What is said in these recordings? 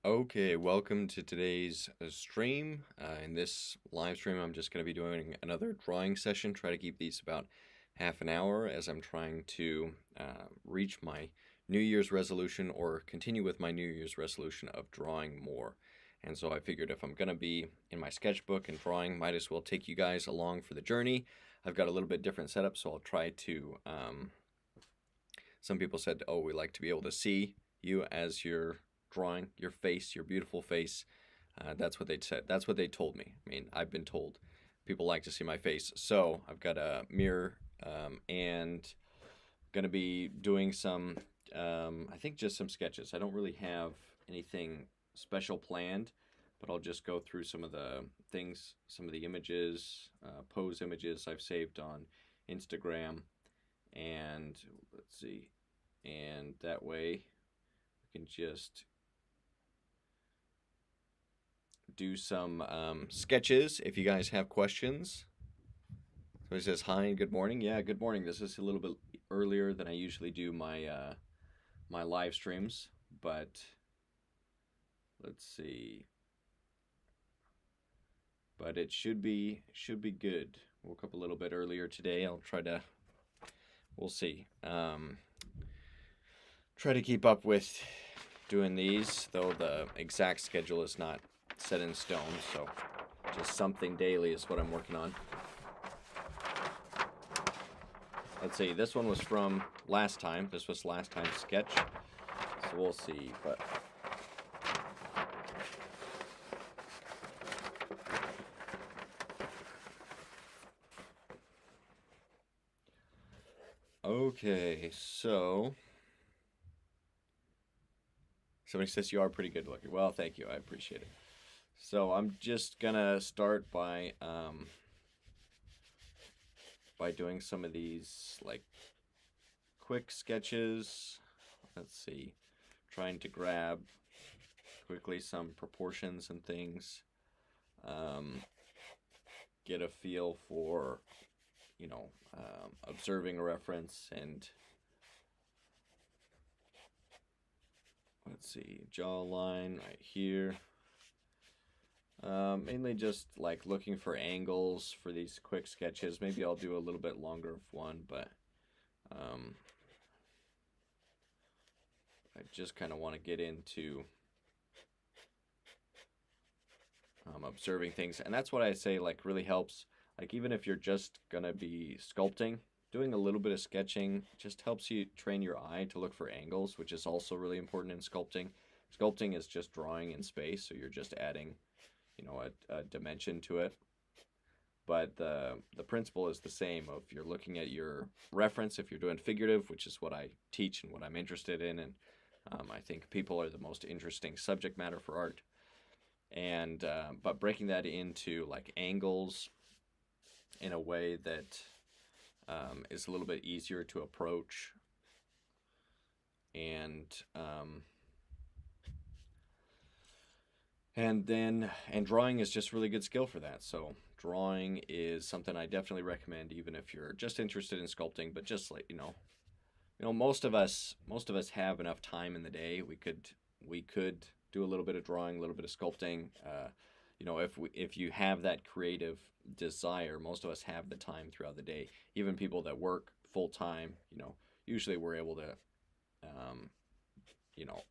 Okay, welcome to today's stream. In this live stream, I'm just going to be doing another drawing session. Try to keep these about half an hour as I'm trying to reach my New Year's resolution or continue with my New Year's resolution of drawing more. And so I figured if I'm going to be in my sketchbook and drawing, might as well take you guys along for the journey. I've got a little bit different setup, so I'll try to. Some people said, oh, we like to be able to see you as you're drawing your face, your beautiful face. That's what they said. That's what they told me. I mean, I've been told people like to see my face. So I've got a mirror and going to be doing some, I think just some sketches. I don't really have anything special planned, but I'll just go through some of the things, some of the images, pose images I've saved on Instagram. And let's see. And that way we can just do some sketches if you guys have questions. So it says hi and good morning. Yeah, good morning. This is a little bit earlier than I usually do my my live streams, but let's see. But it should be good. Woke up a little bit earlier today. I'll try to. We'll see. Try to keep up with doing these, though the exact schedule is not set in stone, so just something daily is what I'm working on. Let's see, this one was from last time. This was last time's sketch, so we'll see, but okay, so somebody says you are pretty good looking. Well, thank you, I appreciate it. So I'm just gonna start by doing some of these like quick sketches. Let's see, trying to grab quickly some proportions and things, get a feel for, you know, observing a reference, and let's see, jawline right here. Mainly just like looking for angles for these quick sketches. Maybe I'll do a little bit longer of one, but I just kind of want to get into observing things. And that's what I say like really helps. Like even if you're just going to be sculpting, doing a little bit of sketching just helps you train your eye to look for angles, which is also really important in sculpting. Sculpting is just drawing in space, so you're just adding, you know, a dimension to it. But the principle is the same. If you're looking at your reference, if you're doing figurative, which is what I teach and what I'm interested in, and I think people are the most interesting subject matter for art. And but breaking that into like angles in a way that is a little bit easier to approach, and drawing is just really good skill for that. So drawing is something I definitely recommend, even if you're just interested in sculpting. But just like most of us have enough time in the day. We could do a little bit of drawing, a little bit of sculpting. If you have that creative desire, most of us have the time throughout the day. Even people that work full time, usually we're able to, you know,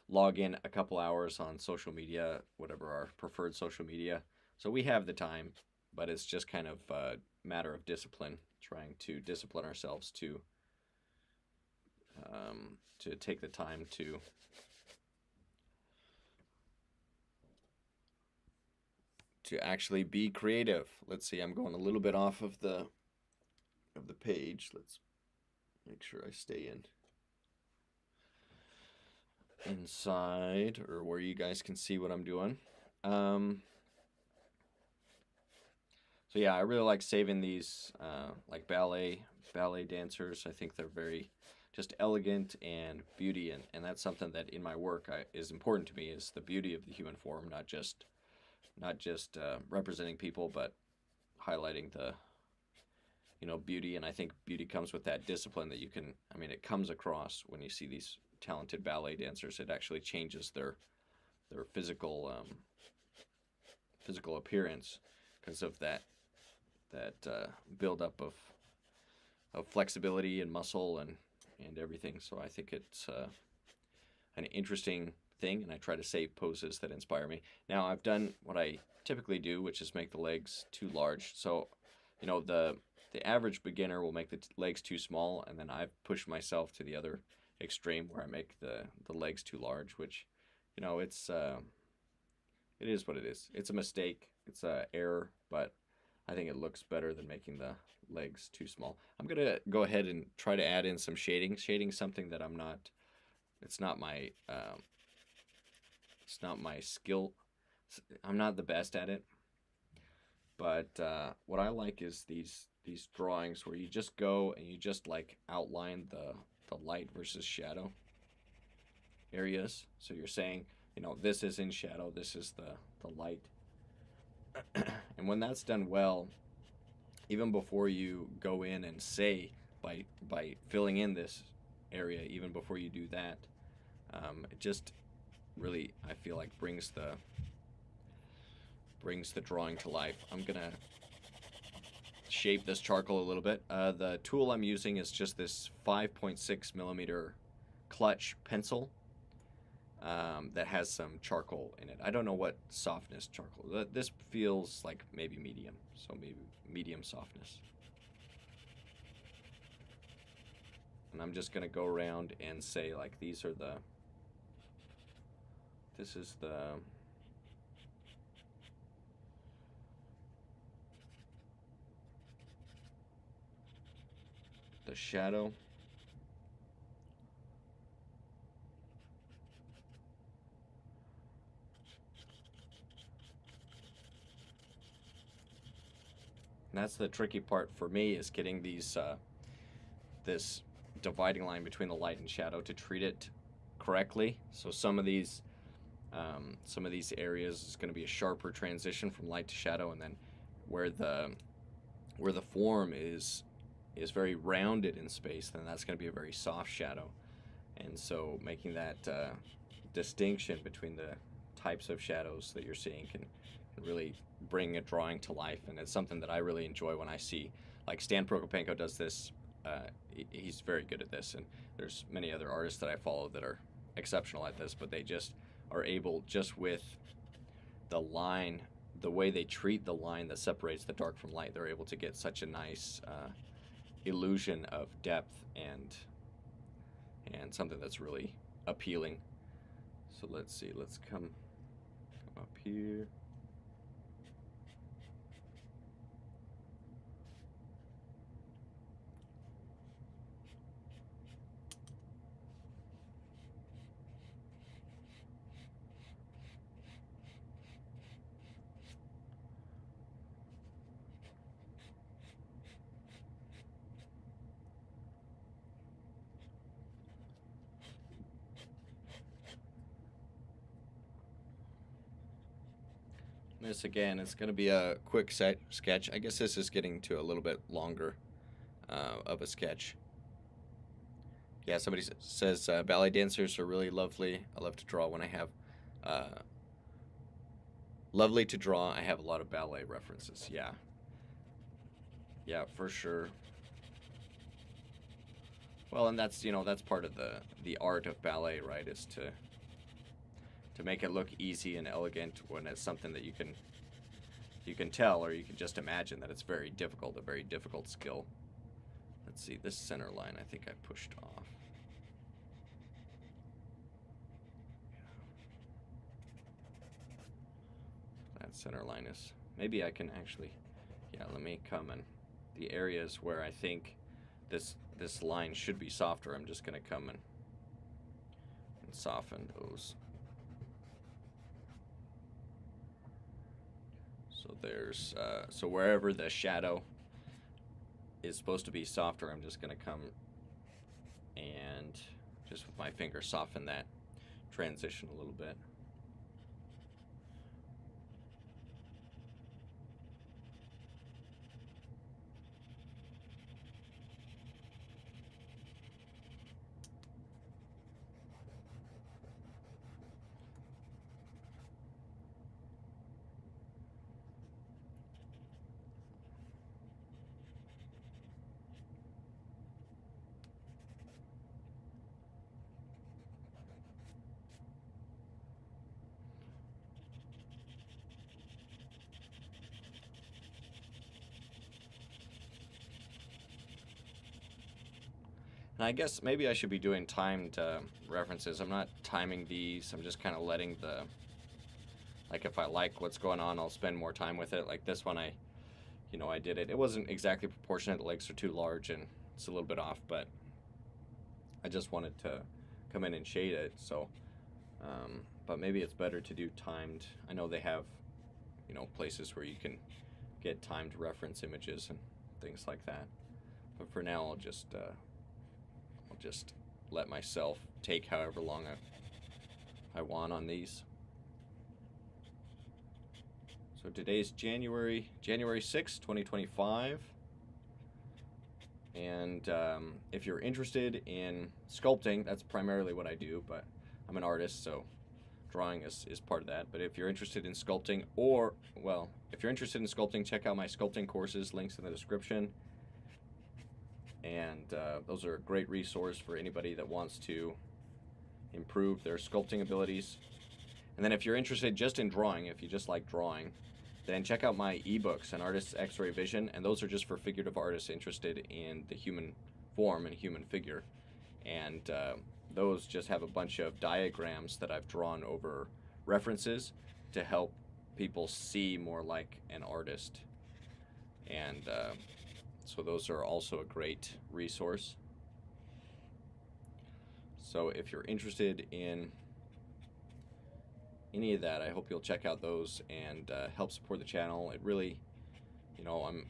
log in a couple hours on social media, whatever our preferred social media. So we have the time, but it's just kind of a matter of discipline, trying to discipline ourselves to take the time to actually be creative. Let's see, I'm going a little bit off of the page. Let's make sure I stay inside, or where you guys can see what I'm doing. So yeah, I really like saving these like ballet dancers. I think they're very just elegant and beauty, and that's something that in my work is important to me, is the beauty of the human form, not just representing people, but highlighting the beauty. And I think beauty comes with that discipline that it comes across when you see these talented ballet dancers. It actually changes their their physical physical appearance because of that buildup of flexibility and muscle and everything. So I think it's an interesting thing, and I try to save poses that inspire me. Now I've done what I typically do, which is make the legs too large. So, you know, the average beginner will make the legs too small, and then I've pushed myself to the other extreme where I make the legs too large, which, you know, it is what it is. It's a mistake. It's a error, but I think it looks better than making the legs too small. I'm gonna go ahead and try to add in some shading. Shading something that it's not my skill. I'm not the best at it. But what I like is these drawings where you just go and you just like outline the light versus shadow areas. So you're saying, you know, this is in shadow, this is the light. And when that's done well, even before you go in and say, by filling in this area, even before you do that, it just really, I feel like, brings the drawing to life. I'm gonna shape this charcoal a little bit. The tool I'm using is just this 5.6 millimeter clutch pencil that has some charcoal in it. I don't know what softness charcoal. This feels like maybe medium, so maybe medium softness. And I'm just gonna go around and say, like, this is the shadow. And that's the tricky part for me, is getting these this dividing line between the light and shadow to treat it correctly. So some of these areas is going to be a sharper transition from light to shadow, and then where the form is very rounded in space, then that's going to be a very soft shadow. And so making that distinction between the types of shadows that you're seeing can really bring a drawing to life. And it's something that I really enjoy when I see, like, Stan Prokopenko does this. He's very good at this, and there's many other artists that I follow that are exceptional at this, but they just are able, just with the line, the way they treat the line that separates the dark from light, they're able to get such a nice illusion of depth and something that's really appealing. So let's see, let's come up here. This again, it's going to be a quick sketch. I guess this is getting to a little bit longer of a sketch. Yeah, somebody says ballet dancers are really lovely. I love to draw when I have lovely to draw. I have a lot of ballet references. Yeah, for sure. Well, and that's, you know, that's part of the art of ballet, right? Is to make it look easy and elegant when it's something that you can tell, or you can just imagine that it's very difficult, a very difficult skill. Let's see, this center line I think I pushed off. That center line is, maybe I can actually, yeah, let me come in the areas where I think this line should be softer. I'm just gonna come and soften those. So there's, so wherever the shadow is supposed to be softer, I'm just going to come and just with my finger soften that transition a little bit. And I guess maybe I should be doing timed references. I'm not timing these. I'm just kind of letting the, like if I like what's going on, I'll spend more time with it. Like this one, I did it. It wasn't exactly proportionate. The legs are too large and it's a little bit off, but I just wanted to come in and shade it. So, but maybe it's better to do timed. I know they have, places where you can get timed reference images and things like that. But for now, I'll just let myself take however long I want on these. So today's January 6th, 2025. And if you're interested in sculpting, that's primarily what I do, but I'm an artist, so drawing is part of that. But if you're interested in sculpting, if you're interested in sculpting, check out my sculpting courses, links in the description. And those are a great resource for anybody that wants to improve their sculpting abilities. And then if you're interested just in drawing, if you just like drawing, then check out my ebooks, An Artist's X-Ray Vision, and those are just for figurative artists interested in the human form and human figure. And those just have a bunch of diagrams that I've drawn over references to help people see more like an artist. And so those are also a great resource. So if you're interested in any of that, I hope you'll check out those and help support the channel. It really, I'm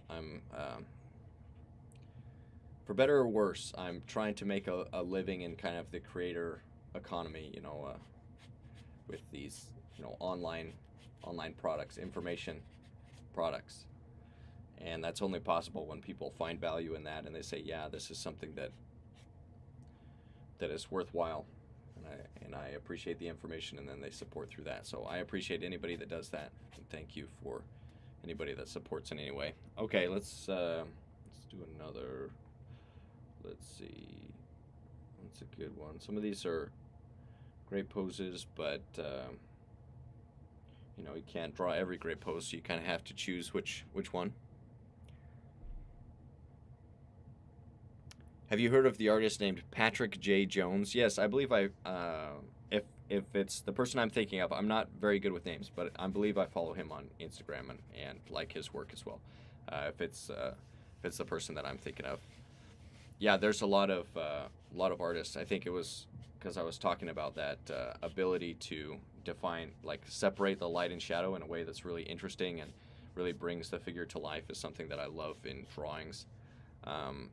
for better or worse, I'm trying to make a living in kind of the creator economy, with these, online products, information products. And that's only possible when people find value in that and they say, yeah, this is something that is worthwhile. And I appreciate the information, and then they support through that. So I appreciate anybody that does that. And thank you for anybody that supports in any way. Okay, let's do another. Let's see. That's a good one. Some of these are great poses, but you can't draw every great pose, so you kind of have to choose which one. Have you heard of the artist named Patrick J. Jones? Yes, I believe if it's the person I'm thinking of, I'm not very good with names, but I believe I follow him on Instagram and like his work as well. If it's the person that I'm thinking of. Yeah, there's a lot of artists. I think it was because I was talking about that ability to define, like separate the light and shadow in a way that's really interesting and really brings the figure to life is something that I love in drawings.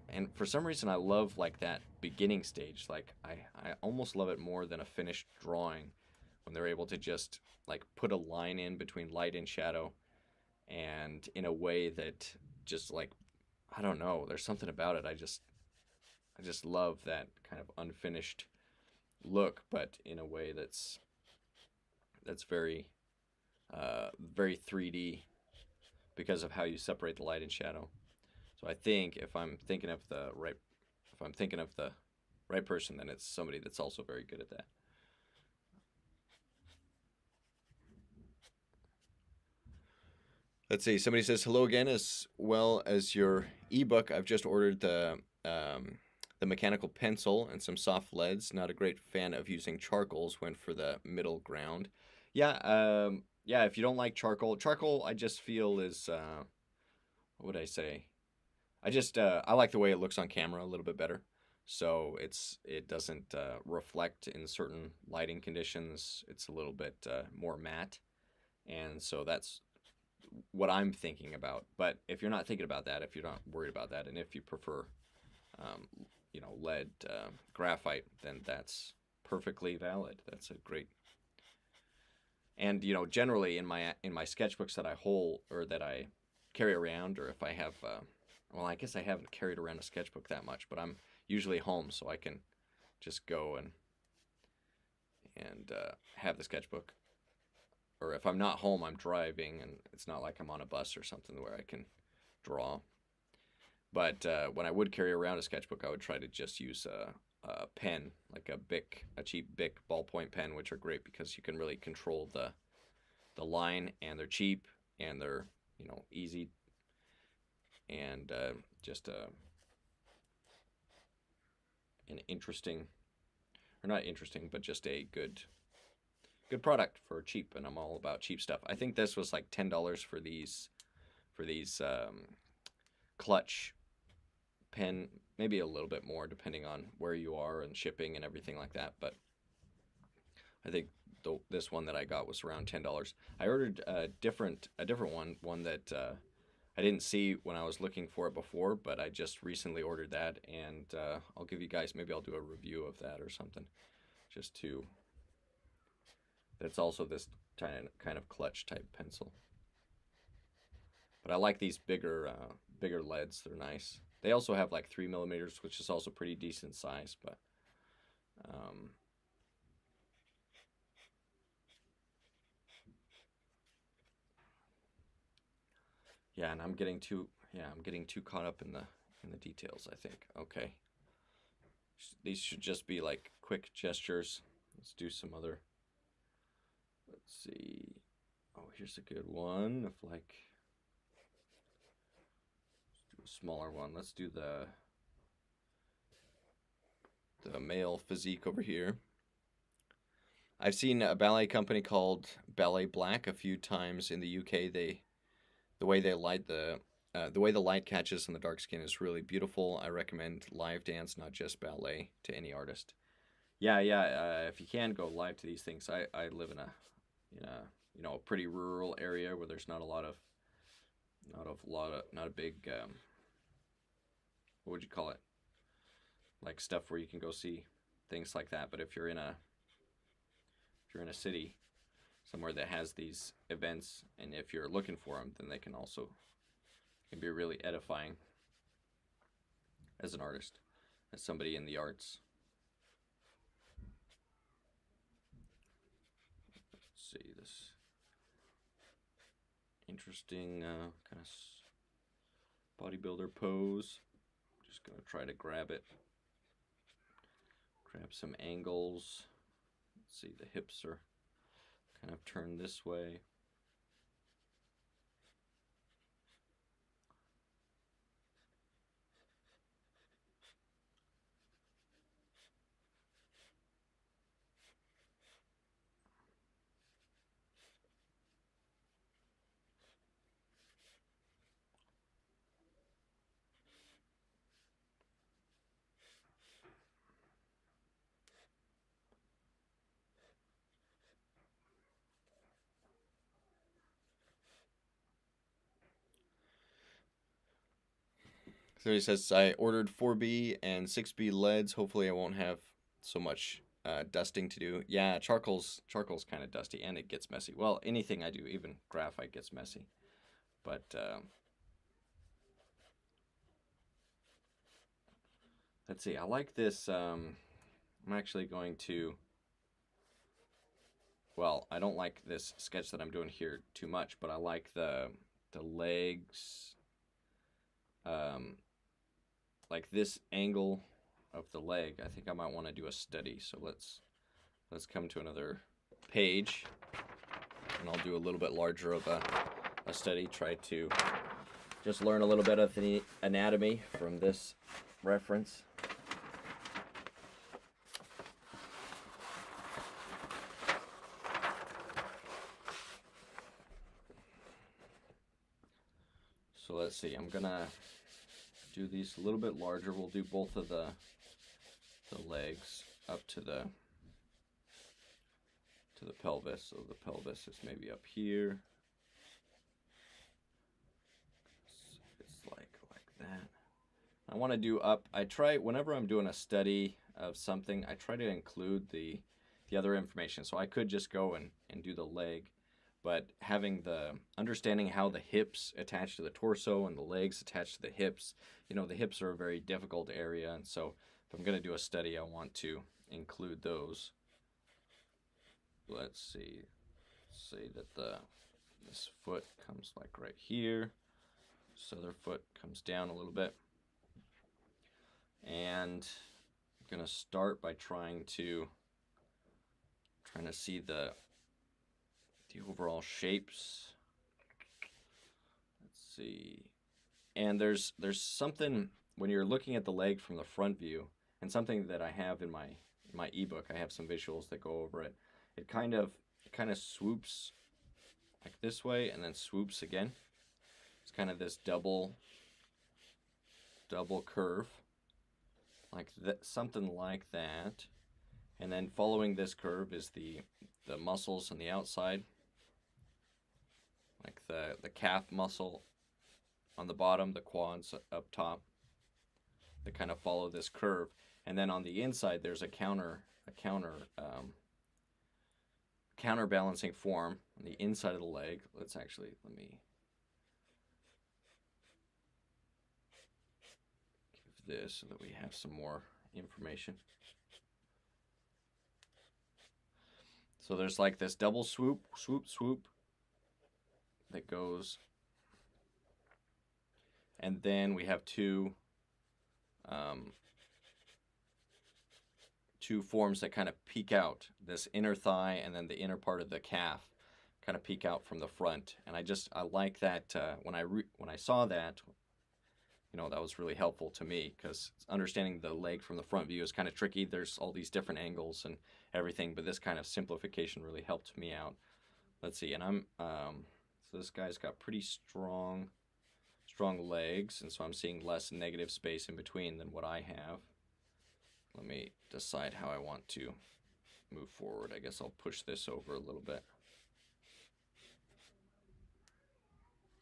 And for some reason, I love like that beginning stage. Like I almost love it more than a finished drawing when they're able to just like put a line in between light and shadow, and in a way that just like, I don't know, there's something about it. I just love that kind of unfinished look, but in a way that's very, very 3D because of how you separate the light and shadow. So I think if I'm thinking of the right person, then it's somebody that's also very good at that. Let's see. Somebody says hello again, as well as your ebook. I've just ordered the mechanical pencil and some soft leads. Not a great fan of using charcoals. Went for the middle ground. Yeah. Yeah. If you don't like charcoal, I just feel is what would I say? I like the way it looks on camera a little bit better. So it doesn't reflect in certain lighting conditions. It's a little bit more matte. And so that's what I'm thinking about. But if you're not thinking about that, if you're not worried about that, and if you prefer, lead graphite, then that's perfectly valid. That's a great. And generally in my sketchbooks that I carry around, or if I have. Well, I guess I haven't carried around a sketchbook that much, but I'm usually home, so I can just go and have the sketchbook. Or if I'm not home, I'm driving, and it's not like I'm on a bus or something where I can draw. But when I would carry around a sketchbook, I would try to just use a pen, like a cheap Bic ballpoint pen, which are great because you can really control the line, and they're cheap, and they're easy. And an interesting, or not interesting, but just a good product for cheap, and I'm all about cheap stuff. I think this was like $10 for these clutch pen, maybe a little bit more depending on where you are and shipping and everything like that. But I think this one that I got was around $10. I ordered a different one that I didn't see when I was looking for it before, but I just recently ordered that, and I'll give you guys, maybe I'll do a review of that or something, just to. That's also this kind of clutch type pencil. But I like these bigger leads. They're nice. They also have like 3mm, which is also pretty decent size. But yeah, and I'm getting too caught up in the details, I think. Okay, these should just be like quick gestures. Let's do some other. Let's see. Oh, here's a good one. If like. Smaller one. Let's do the male physique over here. I've seen a ballet company called Ballet Black a few times in the UK. The way they light the way the light catches on the dark skin is really beautiful. I recommend live dance, not just ballet, to any artist. Yeah. If you can go live to these things, I live in a pretty rural area where there's not a big what would you call it? Like stuff where you can go see things like that. But if you're in a city somewhere that has these events, and if you're looking for them, then they can be really edifying as an artist, as somebody in the arts. Let's see this interesting kind of bodybuilder pose. Just gonna try to grab some angles. Let's see, the hips are kind of turned this way. So he says, I ordered 4B and 6B leads. Hopefully I won't have so much dusting to do. Yeah, charcoal's kind of dusty, and it gets messy. Well, anything I do, even graphite, gets messy. But let's see. I like this. I'm actually going to. Well, I don't like this sketch that I'm doing here too much, but I like the legs. Like this angle of the leg. I think I might want to do a study. So let's come to another page, and I'll do a little bit larger of a study. Try to just learn a little bit of the anatomy from this reference. So let's see, I'm gonna do these a little bit larger. We'll do both of the legs up to the pelvis. So the pelvis is maybe up here. It's like that. I want to do up. I try, whenever I'm doing a study of something, I try to include the other information. So I could just go and do the leg, but understanding how the hips attach to the torso and the legs attach to the hips, the hips are a very difficult area. And so if I'm going to do a study, I want to include those. Let's see, say that this foot comes like right here. This other foot comes down a little bit. And I'm going to start by trying to see the overall shapes. Let's see. And there's something when you're looking at the leg from the front view and something that I have in my ebook, I have some visuals that go over it. It kind of swoops like this way and then swoops again. It's kind of this double curve, like that, something like that. And then following this curve is the muscles on the outside, like the calf muscle on the bottom, the quads up top, that kind of follow this curve. And then on the inside, there's a counterbalancing form on the inside of the leg. Let me give this so that we have some more information. So there's like this double swoop that goes, and then we have two forms that kind of peek out, this inner thigh and then the inner part of the calf kind of peek out from the front. And I like that. When I saw that, that was really helpful to me, because understanding the leg from the front view is kind of tricky. There's all these different angles and everything, but this kind of simplification really helped me out. Let's see, and I'm so this guy's got pretty strong legs, and so I'm seeing less negative space in between than what I have. Let me decide how I want to move forward. I guess I'll push this over a little bit.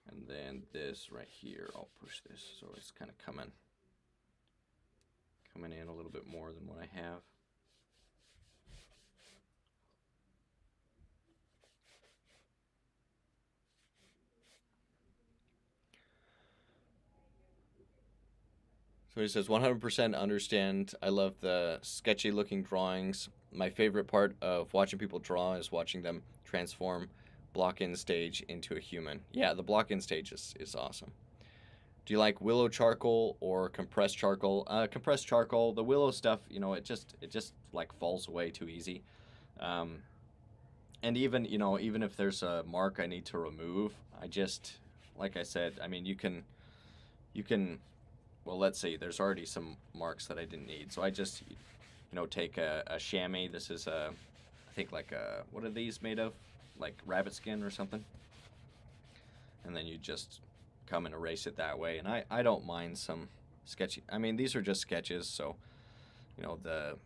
And then this right here, I'll push this so it's kind of coming in a little bit more than what I have. So he says, 100% understand. I love the sketchy looking drawings. My favorite part of watching people draw is watching them transform block-in stage into a human. Yeah, the block-in stage is awesome. Do you like willow charcoal or compressed charcoal? Compressed charcoal. The willow stuff, it just like falls away too easy. And even if there's a mark I need to remove, like I said, I mean, you can. Well, let's see. There's already some marks that I didn't need, so I just, take a chamois. This is I think like what are these made of? Like rabbit skin or something. And then you just come and erase it that way. And I don't mind some sketchy. I mean, these are just sketches, so the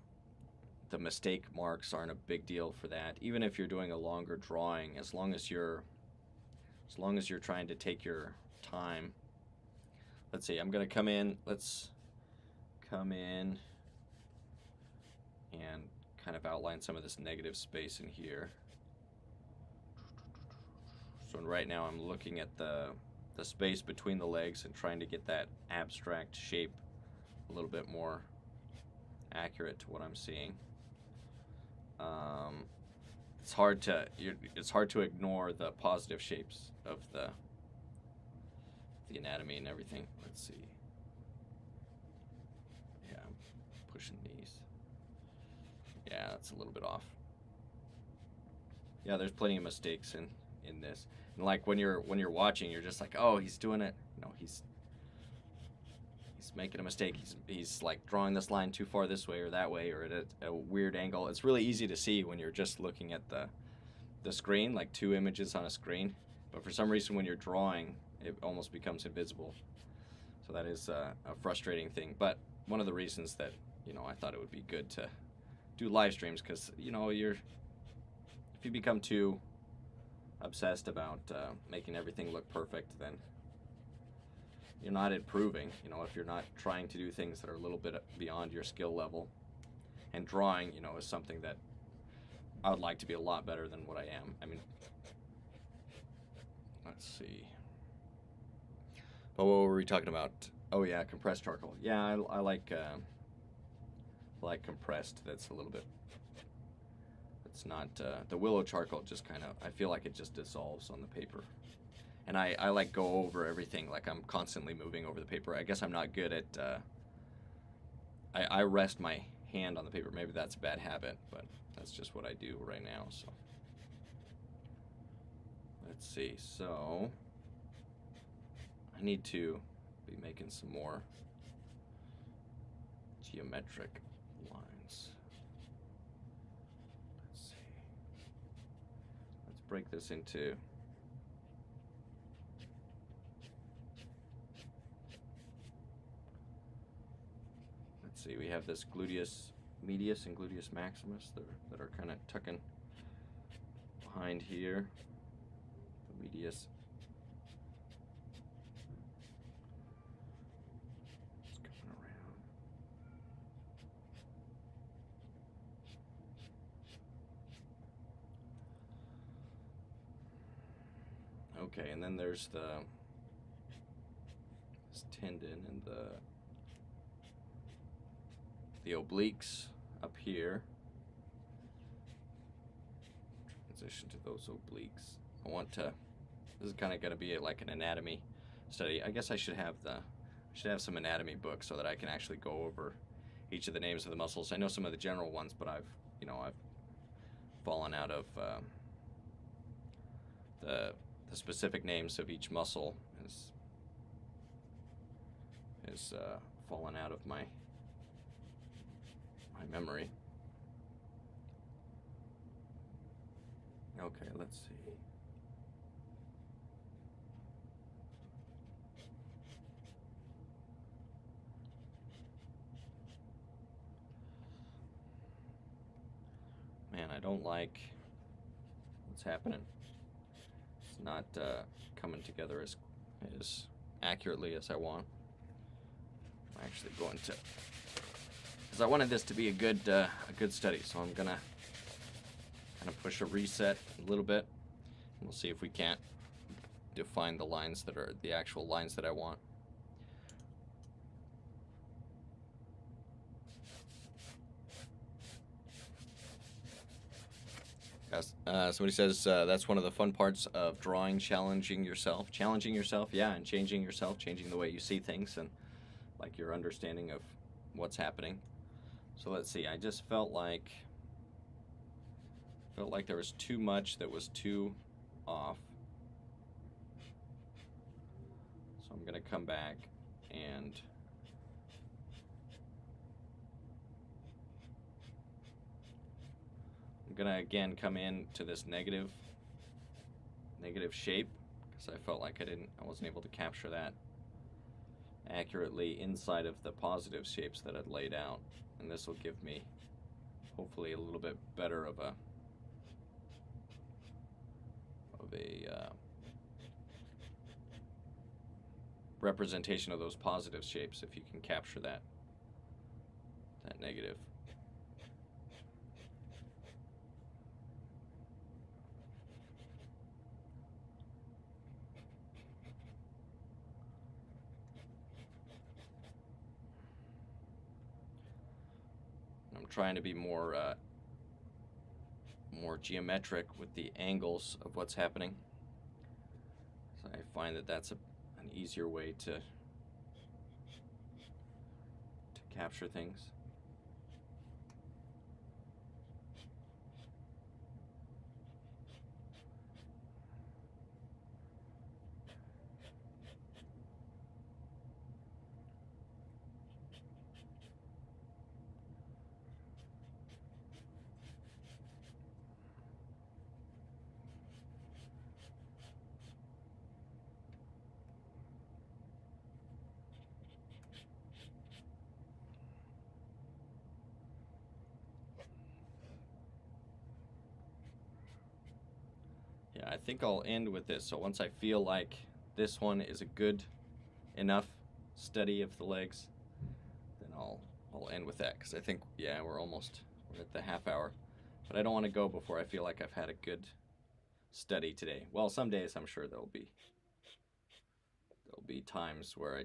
mistake marks aren't a big deal for that. Even if you're doing a longer drawing, as long as you're trying to take your time. Let's see. I'm gonna come in. Let's come in and kind of outline some of this negative space in here. So right now I'm looking at the space between the legs and trying to get that abstract shape a little bit more accurate to what I'm seeing. It's hard to ignore the positive shapes of the anatomy and everything. Let's see. Yeah, I'm pushing these. Yeah, that's a little bit off. Yeah, there's plenty of mistakes in this. And like when you're watching, you're just like, oh, he's doing it. He's making a mistake. He's like drawing this line too far this way or that way, or at a weird angle. It's really easy to see when you're just looking at the screen, like two images on a screen. But for some reason, when you're drawing, it almost becomes invisible. So that is a frustrating thing. But one of the reasons that I thought it would be good to do live streams, because if you become too obsessed about making everything look perfect, then you're not improving. If you're not trying to do things that are a little bit beyond your skill level, and drawing is something that I would like to be a lot better than what I am. I mean, let's see. But what were we talking about? Oh yeah, compressed charcoal. Yeah, I like compressed. That's a little bit. It's not the willow charcoal. Just kind of, I feel like it just dissolves on the paper. And I like go over everything. Like I'm constantly moving over the paper. I guess I'm not good at. I rest my hand on the paper. Maybe that's a bad habit, but that's just what I do right now. So let's see. So I need to be making some more geometric lines. Let's see. Let's break this into see, we have this gluteus medius and gluteus maximus that are kind of tucking behind here. The medius is coming around. Okay, and then there's this tendon and the obliques up here. Transition to those obliques. I want to, this is kind of going to be like an anatomy study. I guess I should have some anatomy books so that I can actually go over each of the names of the muscles. I know some of the general ones, but I've fallen out of the specific names of each muscle is fallen out of my memory. Okay, let's see. Man, I don't like what's happening. It's not coming together as accurately as I want. I'm actually going to, because I wanted this to be a good study, so I'm gonna kind of push a reset a little bit. We'll see if we can't define the lines that are the actual lines that I want. Yes. Somebody says that's one of the fun parts of drawing, challenging yourself, yeah, and changing yourself, changing the way you see things and like your understanding of what's happening. So let's see, I just felt like there was too much that was too off. So I'm gonna come back and I'm gonna again come in to this negative shape because I felt like I wasn't able to capture that accurately inside of the positive shapes that I'd laid out, and this will give me hopefully a little bit better of a representation of those positive shapes if you can capture that negative. I'm trying to be more geometric with the angles of what's happening. So I find that that's an easier way to capture things. Yeah, I think I'll end with this. So once I feel like this one is a good enough study of the legs, then I'll end with that, because I think, yeah, we're at the half hour. But I don't want to go before I feel like I've had a good study today. Well, some days I'm sure there'll be times where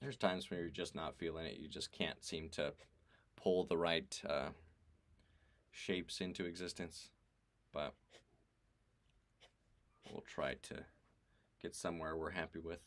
there's times when you're just not feeling it. You just can't seem to pull the right shapes into existence. But we'll try to get somewhere we're happy with.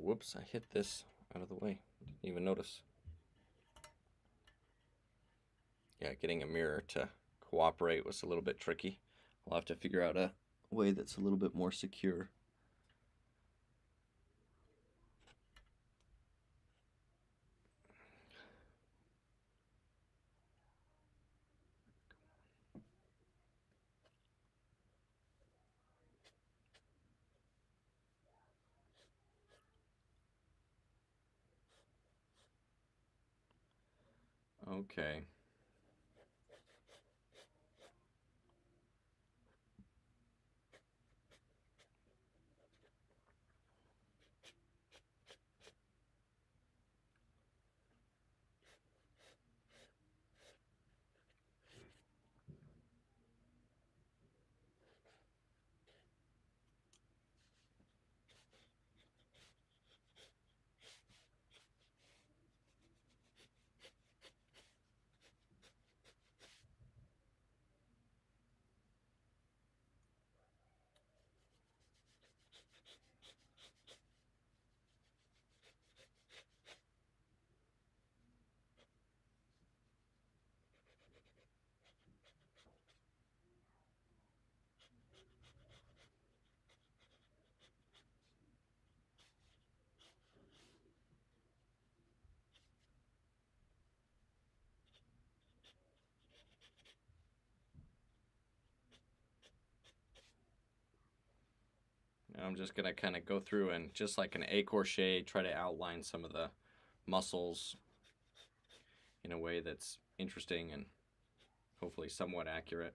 whoops, I hit this out of the way. Didn't even notice. Yeah, getting a mirror to cooperate was a little bit tricky. I'll have to figure out a way that's a little bit more secure. Okay. Now I'm just going to kind of go through and just like an A-crochet, try to outline some of the muscles in a way that's interesting and hopefully somewhat accurate.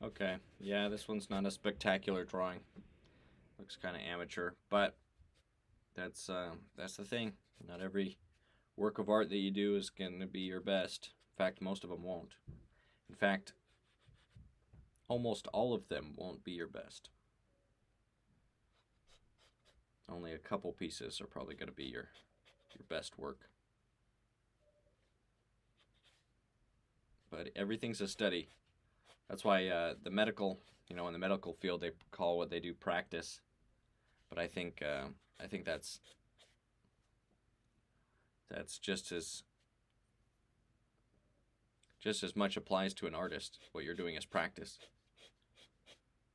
Okay, yeah, this one's not a spectacular drawing. Looks kind of amateur, but that's the thing. Not every work of art that you do is going to be your best. In fact, most of them won't. In fact, almost all of them won't be your best. Only a couple pieces are probably going to be your best work. But everything's a study. That's why the medical, in the medical field, they call what they do practice. But I think that's just as much applies to an artist. What you're doing is practice.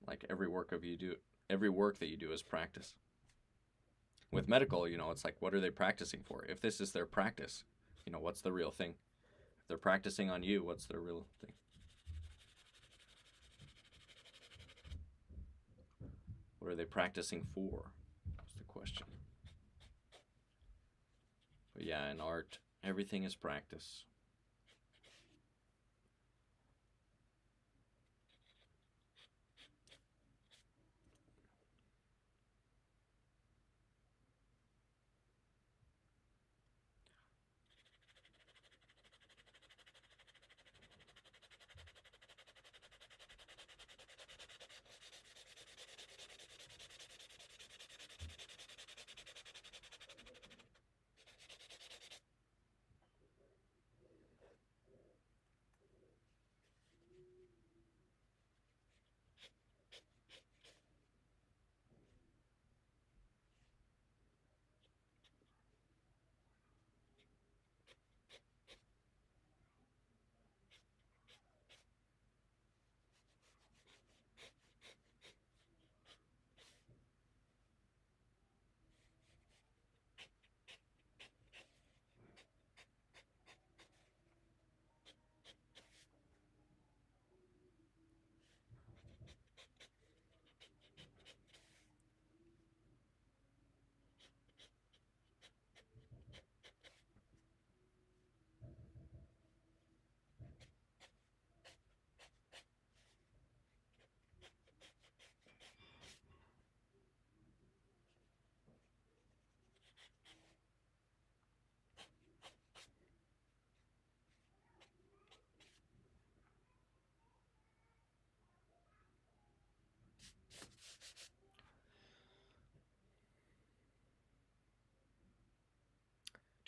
Like every work that you do is practice. With medical, it's like, what are they practicing for? If this is their practice, what's the real thing? If they're practicing on you, what's their real thing? What are they practicing for? That's the question. But yeah, in art, everything is practice.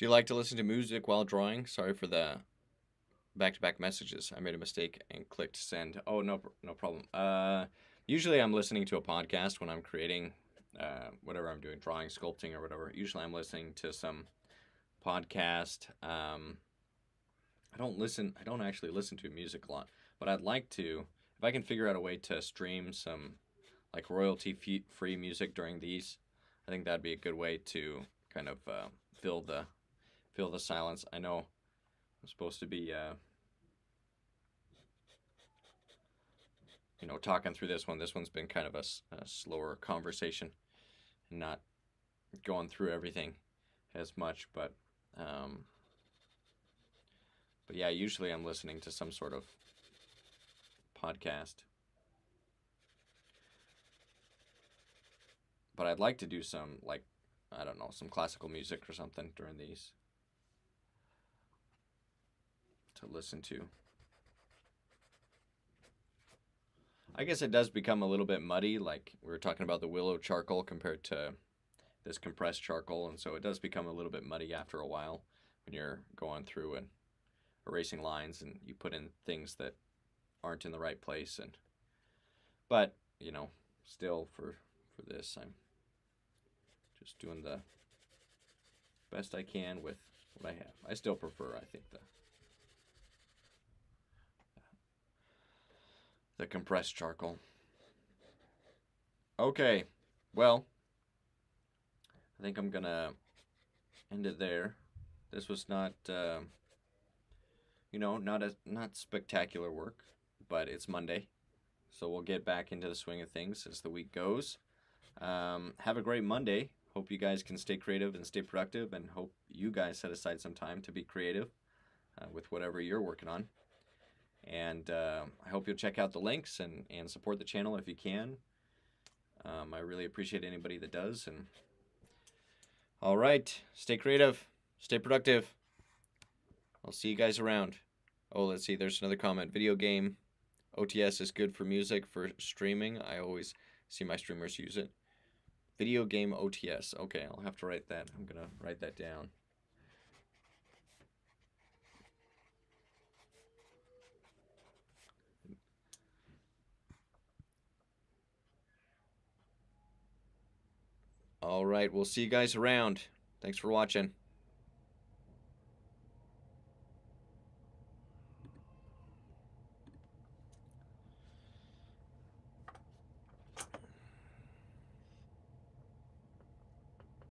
Do you like to listen to music while drawing? Sorry for the back-to-back messages. I made a mistake and clicked send. Oh, no problem. Usually I'm listening to a podcast when I'm creating whatever I'm doing, drawing, sculpting, or whatever. Usually I'm listening to some podcast. I don't actually listen to music a lot, but I'd like to, if I can figure out a way to stream some like royalty-free music during these. I think that'd be a good way to kind of fill the silence. I know I'm supposed to be talking through this one. This one's been kind of a slower conversation, and not going through everything as much, but yeah, usually I'm listening to some sort of podcast. But I'd like to do some, like, I don't know, some classical music or something during these to listen to. I guess it does become a little bit muddy, like we were talking about the willow charcoal compared to this compressed charcoal, and so it does become a little bit muddy after a while when you're going through and erasing lines and you put in things that aren't in the right place. But still for this, I'm just doing the best I can with what I have. I still prefer, I think, the compressed charcoal. Okay, well, I think I'm gonna end it there. This was not not spectacular work, but it's Monday, so we'll get back into the swing of things as the week goes. Have a great Monday. Hope you guys can stay creative and stay productive, and hope you guys set aside some time to be creative with whatever you're working on. And I hope you'll check out the links and support the channel if you can. I really appreciate anybody that does. And all right, stay creative, stay productive. I'll see you guys around. Oh, let's see, there's another comment. Video game OTS is good for music, for streaming. I always see my streamers use it. Video game OTS. Okay, I'll have to write that. I'm going to write that down. All right, we'll see you guys around. Thanks for watching.